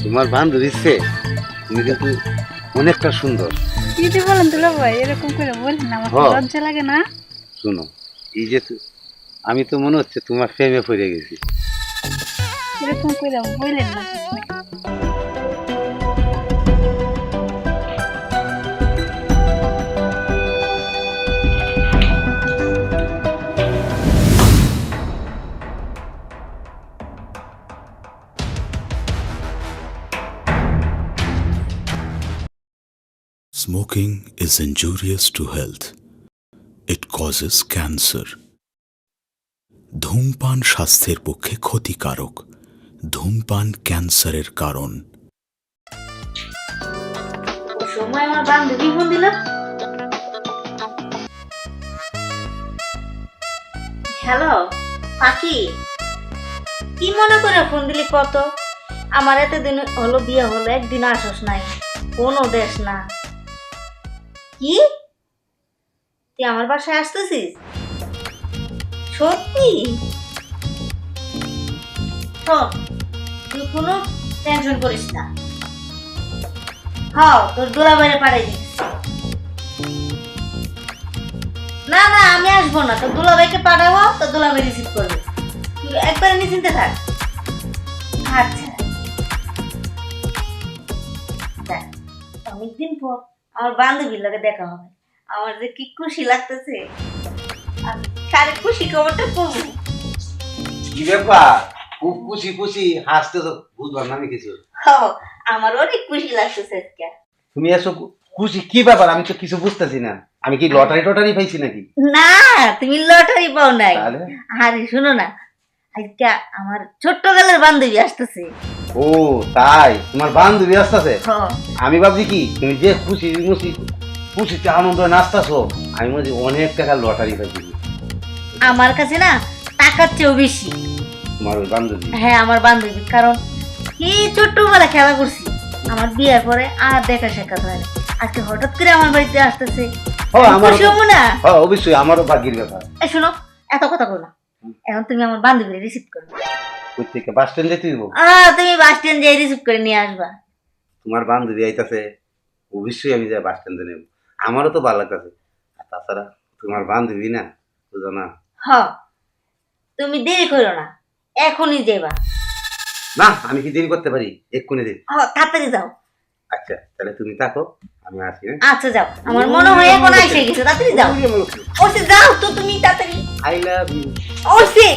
তোমার বান্ধবীর চেয়ে তুমি কিন্তু অনেকটা সুন্দর। কি যে বলেন দুলা ভাই, এরকম করে বলেন না, আমার তো হ্যাঁ। লজ্জা লাগে না? শোনো, এই যে আমি তো মনে হচ্ছে তোমার প্রেমে পড়ে গেছি। এরকম করে বলেন না। Smoking is injurious to health. It causes cancer. ধূমপান স্বাস্থ্যের পক্ষে ক্ষতিকারক। ধূমপান ক্যান্সারের কারণ। সময় আমার বান্ধবী ফোন দিল। হ্যালো পাখি, কি মনে করে ফোন দিলি কত? আমার এতদিন হলো বিয়ে হলো, একদিন আসস নাই, কোনো দেশ না। কি তুই আমার বাসায় আসতেছিস? সত্যি? শোন, তুই কোনো টেনশন করিস না। হ্যাঁ, তোর দুলাভাইরে পাঠাই দিস। না না, আমি আসবো না, তোর দুলাভাইকে পাঠাবো, তোর দুলাভাই রিসিভ করবে। তুই একবারে নিশ্চিন্তে থাক। আচ্ছা দেখ, অনেকদিন পর আমার বান্ধবীর লগে দেখা হবে, আমার যে কি খুশি লাগতেছে। আর কারে খুশি খবরটা কবু। কি ব্যাপার? খুব খুশি খুশি হাসতে তো বুঝলাম না আমি কিছু। আমার অনেক খুশি লাগতেছে আজকে। তুমি এসো খুশি কি ব্যাপার? আমি তো কিছু বুঝতেছি না। আমি কি লটারি টটারি পাইছি নাকি? না, তুমি লটারি পাও নাই। তাহলে? আরে শোনো না, আজকে আমার ছোট্টকালের বান্ধবী আসতেছে। ও তাই, তোমার বান্ধবী আসতেছে? হ্যাঁ। আমি ভাবছি কি তুমি যে খুশি খুশি খুশিতে আনন্দ নাচতেছো, আমি মনে হয় অনেক টাকা লটারি পাইছি। আমার কাছে না টাকার চেয়েও বেশি তোমার ওই বান্ধবী? হ্যাঁ, আমার বান্ধবী। কারণ কি ছোট্টবেলা খেলা করছি, আমার বিয়ের পরে আর দেখা সাক্ষাৎ হয় না। আজকে হঠাৎ করে আমার বাড়িতে আসতেছে, খুশি হবো না? হ্যাঁ অবশ্যই, আমারও ভাগ্যের ব্যাপার। এই শোনো, এত কথা বলো না। এখন তুমি আমার বান্ধবী রিসিভ করবে। কই থেকে? বাস স্ট্যান্ড যেতে হইব? তুমি বাস স্ট্যান্ড যেয়ে রিসিভ করে নিয়ে আসবা। তোমার বান্ধবী আইতাছে, অবশ্যই আমি যাই বাস স্ট্যান্ডে নেব। আমারও তো ভালো লাগতেছে। আর তাছাড়া তোমার বান্ধবী না, বুঝো না? তুমি দেরি করো না, এখনই যাবা। না, আমি কি দেরি করতে পারি? এক্ষুনি দেরি। তাড়াতাড়ি যাও। আচ্ছা তাহলে তুমি থাকো, আমি আসি। আচ্ছা যাও, আমার মনে হয় এখন আইসে গেছে, তাড়াতাড়ি যাও। ওসে যাও তো তুমি তাড়াতাড়ি। I love you. ওসে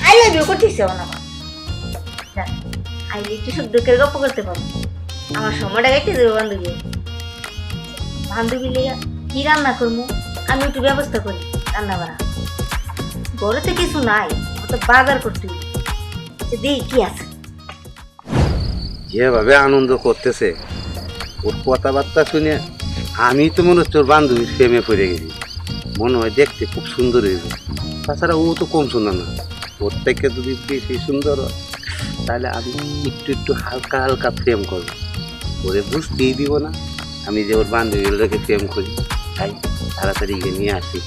আই লাভ ইউ করতেছে না। আই একটু শব্দ করে গল্প করতে পারো, আমার সময়টা কেটে দেবো। বান্ধবী বান্ধবী লেগা কি রান্না করবো, আমি একটু ব্যবস্থা করি রান্না বাড়া। ঘরে তো কিছু নাই, তো বাজার করতে দিই কি আছে। যেভাবে আনন্দ করতেছে, ওর কথাবার্তা শুনে আমি তো মনে হচ্ছে ওর বান্ধবীর প্রেমে পড়ে গেছি। মনে হয় দেখতে খুব সুন্দর হয়েছে। তাছাড়া ও তো কম সুন্দর না, ওর থেকে যদি বেশি সুন্দর হয় তাহলে আমি একটু একটু হালকা হালকা প্রেম করবো। ওরে বুঝতেই দিব না আমি যে ওর বান্ধবীর লোকে প্রেম করি। তাই তাড়াতাড়ি গিয়ে নিয়ে আসি।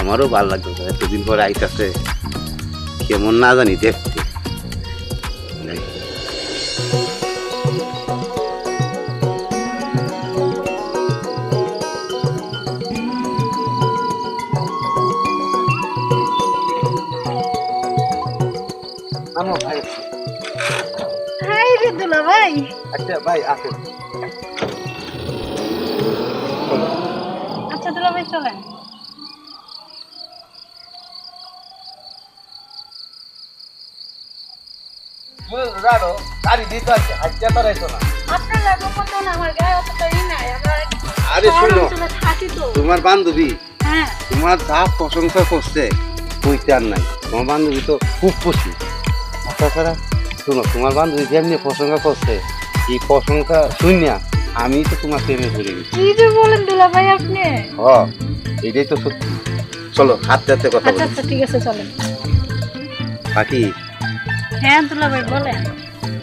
আমারও ভালো লাগবে, এতদিন পর আইতাছে, কেমন না জানি দেখতে। ভাই হাই রে দুলা ভাই। আচ্ছা ভাই আসেন। আচ্ছা দুলা ভাই চলেন। আপনার লাগো কত না, আমার গায়ে অতটা ই নাই। আমরা আরে শোনো, থাকি তো। তোমার বান্ধবী হ্যাঁ, তোমার যা প্রশংসা করছে কইতে আর নাই। তোমার বান্ধবী তো খুব খুশি। তাছাড়া শোনো, তোমার বান্ধবী যেমনি প্রশংসা করছে, এই প্রশংসা শুনিয়া আমি তো তোমার প্রেমে পড়ে গেছি। কি যে বলেন দুলা ভাই আপনি। এটাই তো সত্যি। চলো হাতে হাতে কথা আচ্ছা বলি। আচ্ছা ঠিক আছে চলেন। বাকি হ্যাঁ দুলা ভাই বলেন।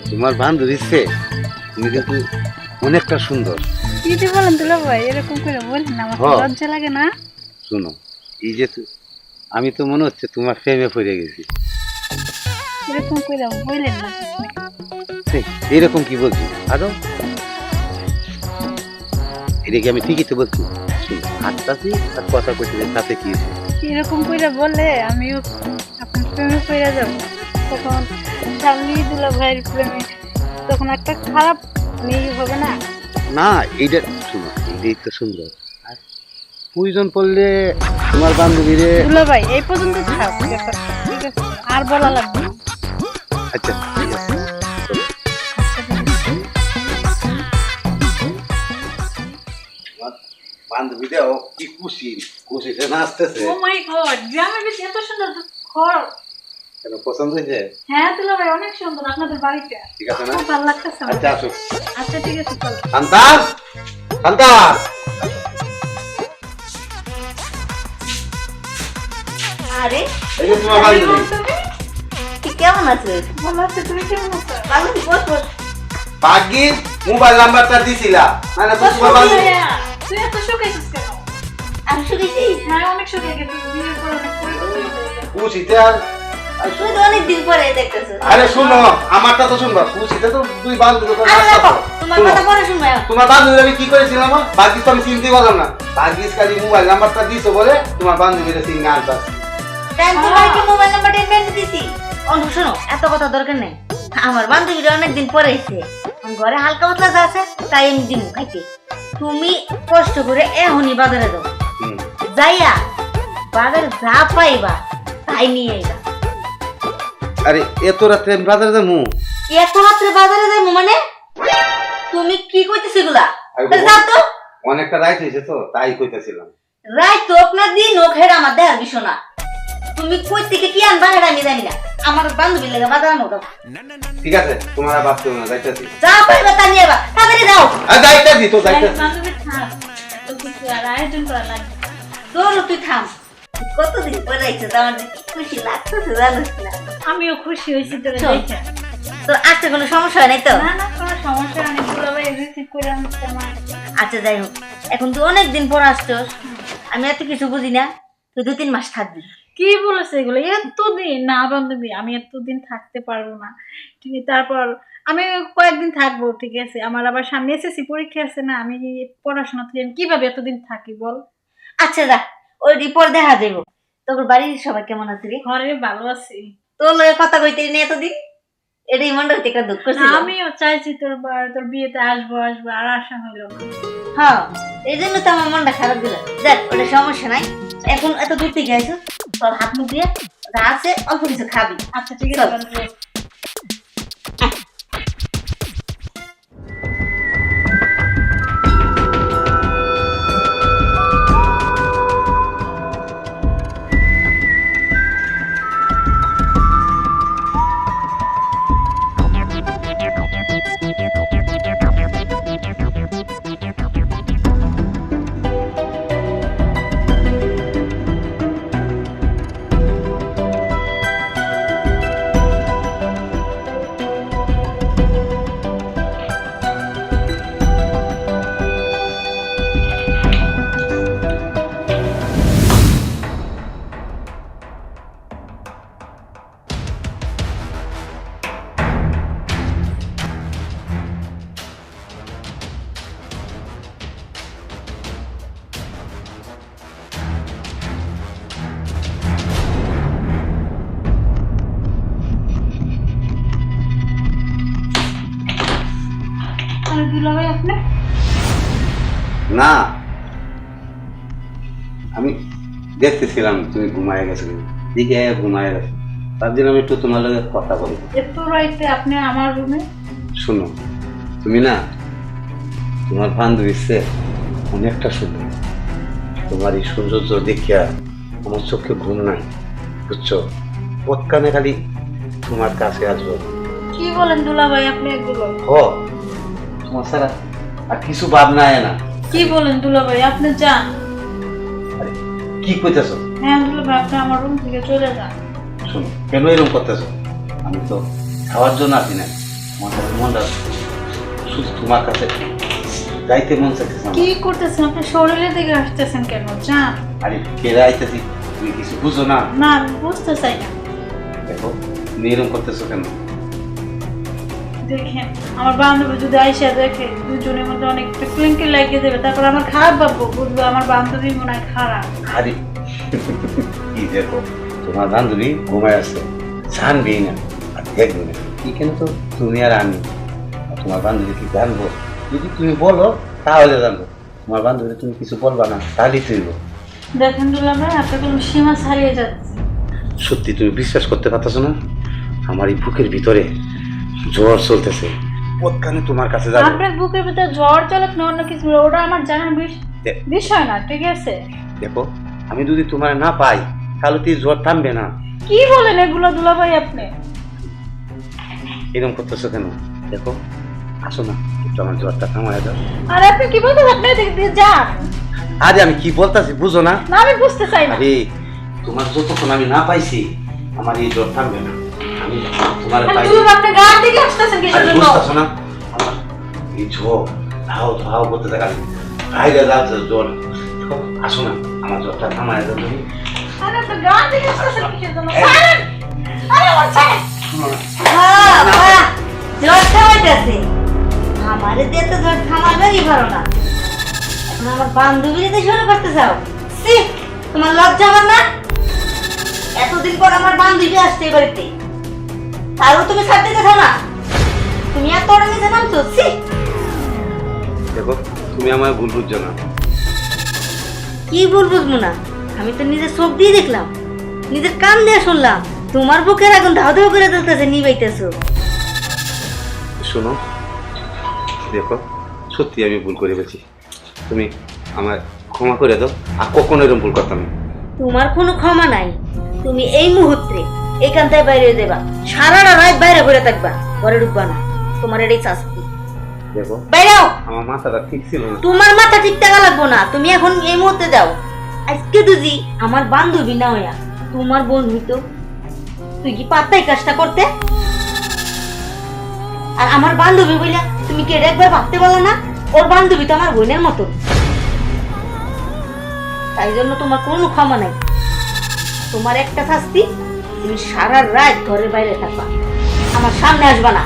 তোমার বান্ধবীর চেয়ে তুমি কিন্তু অনেকটা সুন্দর। কি যে বলেন দুলা ভাই, এরকম করে বলেন না, আমার তো হ্যাঁ। লজ্জা লাগে না? শোনো, এই যে আমি তো মনে হচ্ছে তোমার প্রেমে পড়ে গেছি। এরকম করে বলেন না। এরকম কি বলছি আরো এটা কি আমি ঠিকই তো বলছি শুন হাঁটতাছি আর কথা কইতে তাতে কি হয়েছে? এরকম করে বলে আমিও আপনার প্রেমে পড়ে যাব, তখন সামনে দুলা ভাইয়ের প্রেমে তখন একটা খারাপ মেয়ে হবে না। না এইটা শুনো এইটাই তো সুন্দর আর প্রয়োজন পড়লে তোমার বান্ধবীরে দুলা ভাই এই পর্যন্ত থাক ব্যাপারটা, ঠিক আছে? আর বলা লাগবে না। আচ্ছা ঠিক আছে চলো। তোমার বান্ধবীটাও কি খুশিতে নাচতেছে ও মাই গড, গ্রামের ভিতরে এত সুন্দর ঘর। কেন পছন্দ হয়েছে? হ্যাঁ দুলা ভাই অনেক সুন্দর আপনাদের বাড়িটা, ঠিক আছে না? খুব ভালো লাগতেছে আমার। আচ্ছা আসো আচ্ছা ঠিক আছে চলো। শান্তা শান্তা আরে এই যে তোমার বান্ধবী তুই কেমন আছিস? ভালো আছে, তুমি কেমন আছো? ভালো আছি, বস বস। ভাগ্যিস মোবাইল নাম্বারটা দিছিলা না না তো তোমার বান্ধবী তুই এত শুকাইছিস কেন? আমি শুনেছি হ্যাঁ অনেক শুকিয়ে গেছিস, বিয়ের পর অনেক পরিবর্তন হয়েছে। খুশিতে আর তুই তো অনেকদিন পরে দেখতেছিস। আরে শুনো আমারটা তো শুনবা খুশিতে তো দুই বান্ধবী তো আরে দেখো, নাচতাছো। তোমার শোনো, কথা পরে শুনবো এখন। তোমার বান্ধবী আমি কি করেছিলাম ভাগ্যিস তো আমি চিনতে পারলাম না ভাগ্যিস খালি মোবাইল নাম্বারটা দিছো বলে তোমার বান্ধবীরা সিঙ্গে আনতাছে তাই তোমার কি মোবাইল নাম্বারটা এনে দিছি? অন্ধু শোনো, এত কথা দরকার নেই। আমার বান্ধবীরা অনেকদিন পরে এসে ঘরে হালকা পাতলা যা আছে তাই আমি দিব খাইতে। তুমি কষ্ট করে এখনই বাজারে যাও, যাইয়া বাজারে যা পাইবা তাই নিয়ে আইবা। আরে এত রাত্রে আমি বাজারে যাবো এত রাত্রে বাজারে যাইবো মানে? তুমি কি কইতেছ এগুলা? আরে তাহলে যাও তো। অনেকটা রাইট হয়েছে তো তাই কইতেছিলাম রাইট তো আপনার দিন ও খেয়ে আমার দেহার বিষয় না। তুমি কই থেকে কি আনবা এটা আমি জানি না। আমার বান্ধবীর লেগে বাজারে আনো দাও। ঠিক আছে তোমার আর ভাবতে হবে না যাইতেছি যা পাইবা তা নিয়ে আইবা, তাড়াতাড়ি যাও। আর যাইতেছি তো যাইতেছি বান্ধবী থাক, এত কিছু আর আয়োজন করা লাগবে না। তোর তুই থাম। কতদিন পরে আইছে, আমার যে কি খুশি লাগতেছে জানিস না। আমিও খুশি হয়েছি তোরে চল। দেখে। তোর আসতে কোনো সমস্যা হয় নাই তো? না না কোনো সমস্যা নেই, দুলা ভাই রিসিভ করে আনতে আমার। আচ্ছা যাই হোক, এখন তুই অনেকদিন পর আসছস, আমি এত কিছু বুঝি না। তুই 2-3 মাস থাকবি। কি বলেছে এগুলো? এতদিন না বান্ধবী, আমি এতদিন থাকতে পারবো না। ঠিক আছে, তারপর আমি কয়েকদিন থাকবো, ঠিক আছে? আমার আবার সামনে এসএসসি পরীক্ষা আছে না, আমি পড়াশোনা থেকে আমি কিভাবে এতদিন থাকি বল? আচ্ছা যা, ওই রিপোর্ট দেখা যাইব। তোর বাড়ির সবাই কেমন আছে রে? ঘরে ভালো আছি। তোর লগে কথা কইতে নি এতদিন, এটাই মনটা হইতে একটা দুঃখ ছিল। আমিও চাইছি তোর বিয়েতে আসবো আর আসা হইলো না। হ্যাঁ, এই জন্য তো আমার মনটা খারাপ দিল। দেখ ওটা সমস্যা নাই, এখন এত দূর থেকে আইছো, তোর হাত মুখ দিয়ে যা আছে অল্প কিছু খাবি। আচ্ছা ঠিক আছে চল। বান্ধবী। আর দুলা ভাই আপনি? না আমি দেখতেছিলাম তুমি ঘুমায় গেছো দিকে ঘুমায় গেছো তার জন্য আমি একটু তোমার লগে কথা বলি এত রাইতে আপনি আমার রুমে? শুনো তুমি না তোমার বান্ধবীর চেয়ে অনেকটা সুন্দর তোমার এই সৌন্দর্য দেখিয়া আমার চোখে ঘুম নাই বুঝছো পৎকানে খালি তোমার কাছে আসবো কি বলেন দুলা ভাই আপনি এগুলো? ও তোমার সারা আর কিছু ভাবনা আয় না কি বলেন দুলা ভাই আপনি যান। আরে কি কইতেছো হ্যাঁ দুলা ভাই আপনি আমার রুম থেকে চলে যান। শোনো কেন এরকম করতেছো আমি তো খাওয়ার জন্য আসি না মনটা শুধু তোমার কাছে যাইতে মন চাইতেছে আমার। কি করতেছেন আপনি? শরীরের দিকে আসতেছেন কেন? যান। আরে ফেরে আইতেছি তুমি কিছু বুঝো না না আমি বুঝতে চাই না। দেখো তুমি এরকম করতেছো কেন দেখেন আমার বান্ধবী যদি আইসা দেখে দুজনের মধ্যে অনেকটা ক্লিঙ্কি লাগিয়ে দেবে, তারপর আমার খারাপ ভাববো, বুঝবো আমার বান্ধবী মনে হয় খারাপ। আরে কি দেখো, তোমার বান্ধবী ঘুমায় আছে, জানবি না আর দেখবি না, এখানে তো তুমি আর আমি, আর তোমার বান্ধবী কি জানবো? যদি তুমি বলো তাহলে জানবো, তোমার বান্ধবী তুমি কিছু বলবা না তাহলেই তুইব। দেখেন দুলা ভাই, আপনার কোনো সীমা ছাড়িয়ে যাচ্ছে। সত্যি তুমি বিশ্বাস করতে পারতেছো না, আমার এই বুকের ভিতরে জ্বর চলতেছে, কতখানি তোমার কাছে যাবো। আপনার বুকের ভিতরে জ্বর চলে না অন্য কিছু, ওটা আমার জানার বিষয় না, ঠিক আছে? দেখো আমি যদি তোমার না পাই তাহলে তুই জ্বর থামবে না। কি বলেন এগুলো দুলা ভাই আপনি? এরকম করতেছো কেন? দেখো আসো না, একটু আমার জ্বরটা থামায় দাও। আর আপনি কি বলতে আপনি এদিক দিয়ে যান। আরে আমি কি বলতাছি বুঝো না? না আমি বুঝতে চাই না। আরে তোমার যতক্ষণ আমি না পাইছি আমার এই জ্বর থামবে না। আমি তোমার পাইছি, তুমি আপনি গান দিকে আসতেছেন কিসের আরে জন্য? বুঝতেছো না? আমার এই জ্বর ধাও ধাও করতে থাকা, বাইরে যাচ্ছে জ্বর। দেখো, আসো না, আমার জ্বরটা থামায় দাও তুমি। আরে আপনি গান দিকে আসতেছেন কিসের জন্য? ছাড়েন! আরে আমার ছাড়েন! শোনো না, জ্বর থামাইতেছে, আমারে দিয়ে তো জ্বর থামাবেই পারো না, এখন আমার বান্ধবীদের শুরু করতে চাও? সি, তোমার লজ্জা আমার না? এতদিন পর আমার বান্ধবী আসছে এই বাড়িতে, তারও তুমি ছাড় দিতেছ না? তুমি এত ওরা নিচে নামছো? সি, দেখো তুমি আমায় ভুল বুঝছো না। কি ভুল বুঝবো না? আমি তো নিজের চোখ দিয়ে দেখলাম, নিজের কান দিয়ে শুনলাম, তোমার বুকের আগুন ধাও ধাও করে তুলতেছে, নিবাইতেছো। শোনো, দেখো সত্যি আমি ভুল করে ফেলছি, তুমি আমার ক্ষমা করে দাও, আর কখনো এরকম ভুল করতাম না। তোমার কোনো ক্ষমা নাই, তুমি এই মুহূর্তে এখান থেকে বাইরে দেবা, সারাটা রাত বাইরে ঘুরে থাকবা, ঘরে ঢুকবা না, তোমার এটাই শাস্তি। দেখো বাইরেও, আমার মাথাটা ঠিক ছিল না। তোমার মাথা ঠিক টাকা লাগবো না, তুমি এখন এই মুহূর্তে যাও। আজকে তুই আমার বান্ধবী না হইয়া তোমার বোন হইতো, তুই কি পারতাই কাজটা করতে? আর আমার বান্ধবী বইলা তুমি কি এটা একবার ভাবতে বলো না? ওর বান্ধবী তো আমার বোনের মতো, তাই জন্য তোমার কোনো ক্ষমা নাই। তোমার একটা শাস্তি, তুমি সারা রাত ঘরের বাইরে থাকবা, আমার সামনে আসবা না,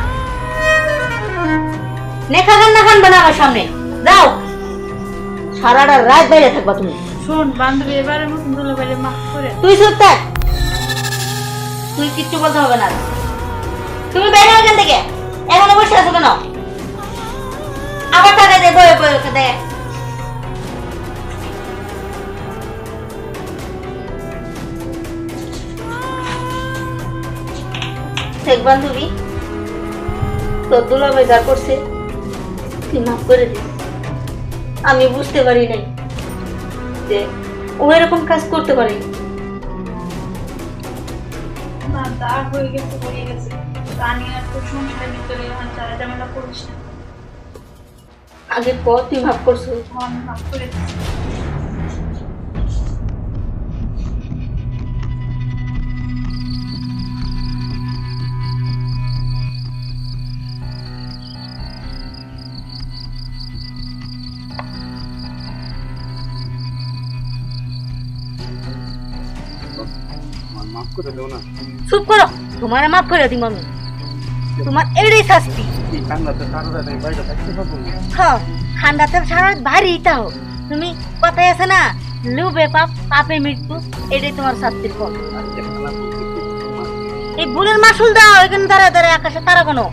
নেখা খান না খানবা না আমার সামনে, যাও, সারাটা রাত বাইরে থাকবা তুমি। শোন বান্ধবী, এবারের মতন দুলা ভাইরে মাফ করে দে। তুই চুপ থাক, তুই কিচ্ছু বলতে হবে না, তুমি বাইরে এখান থেকে, এখনো বসে আছো কেন? আবার টাকা দে, বয়ে বয়ে দে। শেখ বান্ধবী, তোর দুলাভাই যা করছে তুই মাফ করে দিস। আমি বুঝতে পারি নাই যে ও এরকম কাজ করতে পারে। না তা হয়ে গেছে হয়ে গেছে, তা নিয়ে আর তোর সংসারের ভিতরে আমার চারা ঝামেলা করিস না। আগে পর তুই মাফ করছো, আমি মাফ করে দিচ্ছি। আমার মাফ করে দাও না। চুপ করো, তোমার মাফ করে দিম আমি, তোমার এটাই শাস্তি। এই কান্নাতে সারা রাত আমি বাইরে থাকতে পারবো না। হ্যাঁ, ঠান্ডাতে সারা বাইরেই তাও, তুমি কথাই আছে না, লুবে পাপ পাপে মৃত্যু, এটাই তোমার শাস্তির ফল। এই ভুলের মাসুল দাও, এখানে দাঁড়ায় দাঁড়ায় আকাশে তারা কোনো